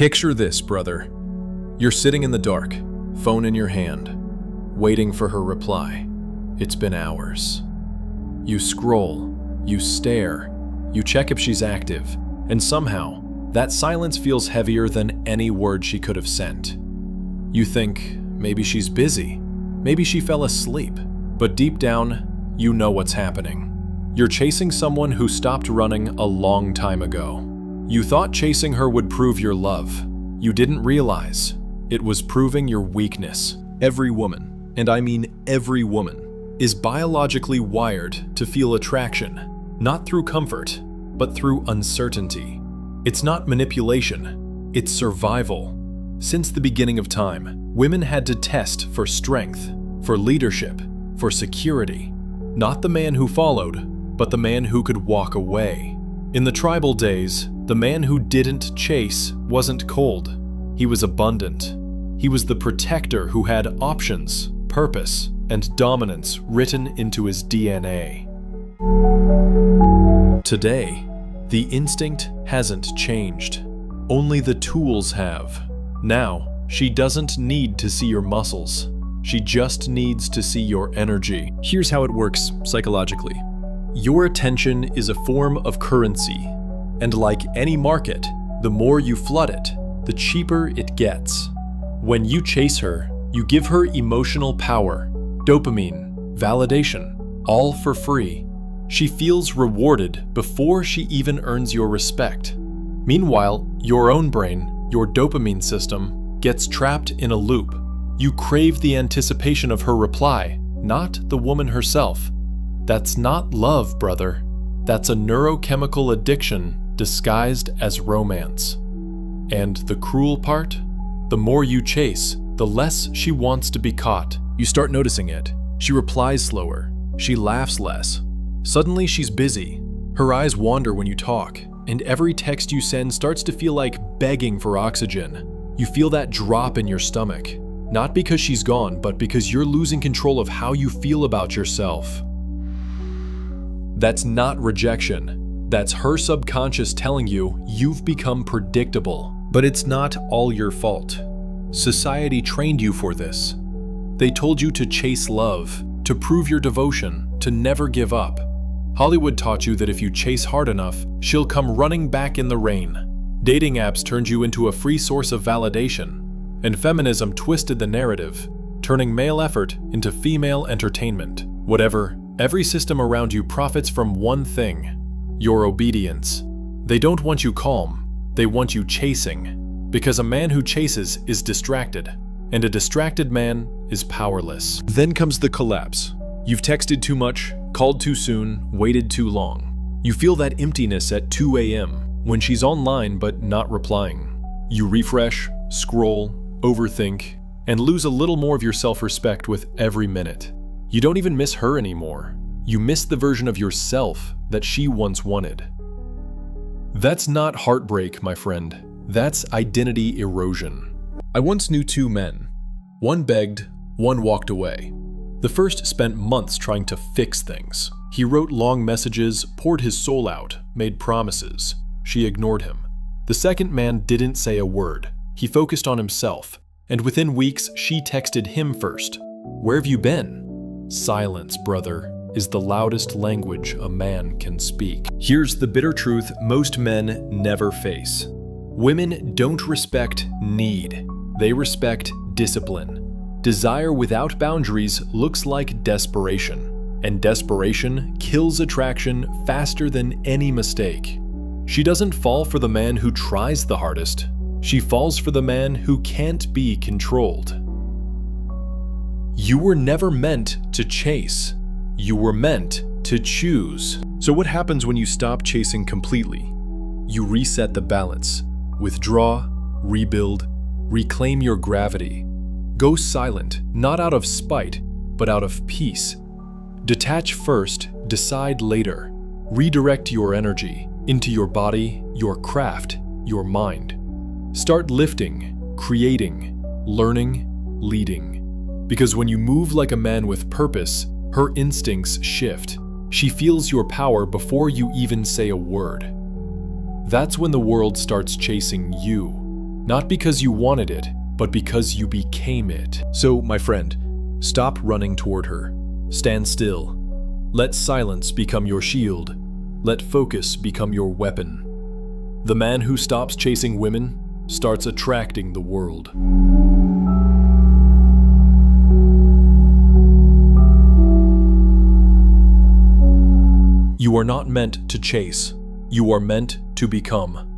Picture this, brother. You're sitting in the dark, phone in your hand, waiting for her reply. It's been hours. You scroll, you stare, you check if she's active, and somehow, that silence feels heavier than any word she could have sent. You think, maybe she's busy, maybe she fell asleep, but deep down, you know what's happening. You're chasing someone who stopped running a long time ago. You thought chasing her would prove your love. You didn't realize it was proving your weakness. Every woman, and I mean every woman, is biologically wired to feel attraction, not through comfort, but through uncertainty. It's not manipulation, it's survival. Since the beginning of time, women had to test for strength, for leadership, for security. Not the man who followed, but the man who could walk away. In the tribal days, the man who didn't chase wasn't cold. He was abundant. He was the protector who had options, purpose, and dominance written into his DNA. Today, the instinct hasn't changed. Only the tools have. Now, she doesn't need to see your muscles. She just needs to see your energy. Here's how it works psychologically. Your attention is a form of currency, and like any market, the more you flood it, the cheaper it gets. When you chase her, you give her emotional power, dopamine, validation, all for free. She feels rewarded before she even earns your respect. Meanwhile, your own brain, your dopamine system, gets trapped in a loop. You crave the anticipation of her reply, not the woman herself. That's not love, brother. That's a neurochemical addiction disguised as romance. And the cruel part? The more you chase, the less she wants to be caught. You start noticing it. She replies slower. She laughs less. Suddenly she's busy. Her eyes wander when you talk, and every text you send starts to feel like begging for oxygen. You feel that drop in your stomach. Not because she's gone, but because you're losing control of how you feel about yourself. That's not rejection. That's her subconscious telling you you've become predictable. But it's not all your fault. Society trained you for this. They told you to chase love, to prove your devotion, to never give up. Hollywood taught you that if you chase hard enough, she'll come running back in the rain. Dating apps turned you into a free source of validation. And feminism twisted the narrative, turning male effort into female entertainment. Whatever, every system around you profits from one thing: your obedience. They don't want you calm, they want you chasing. Because a man who chases is distracted, and a distracted man is powerless. Then comes the collapse. You've texted too much, called too soon, waited too long. You feel that emptiness at 2 a.m. when she's online but not replying. You refresh, scroll, overthink, and lose a little more of your self-respect with every minute. You don't even miss her anymore. You miss the version of yourself that she once wanted. That's not heartbreak, my friend. That's identity erosion. I once knew two men. One begged, one walked away. The first spent months trying to fix things. He wrote long messages, poured his soul out, made promises. She ignored him. The second man didn't say a word. He focused on himself, and within weeks, she texted him first. "Where have you been?" Silence, brother, is the loudest language a man can speak. Here's the bitter truth most men never face. Women don't respect need. They respect discipline. Desire without boundaries looks like desperation, and desperation kills attraction faster than any mistake. She doesn't fall for the man who tries the hardest. She falls for the man who can't be controlled. You were never meant to chase. You were meant to choose. So what happens when you stop chasing completely? You reset the balance. Withdraw, rebuild, reclaim your gravity. Go silent, not out of spite, but out of peace. Detach first, decide later. Redirect your energy into your body, your craft, your mind. Start lifting, creating, learning, leading. Because when you move like a man with purpose, her instincts shift. She feels your power before you even say a word. That's when the world starts chasing you. Not because you wanted it, but because you became it. So, my friend, stop running toward her. Stand still. Let silence become your shield. Let focus become your weapon. The man who stops chasing women starts attracting the world. You are not meant to chase. You are meant to become.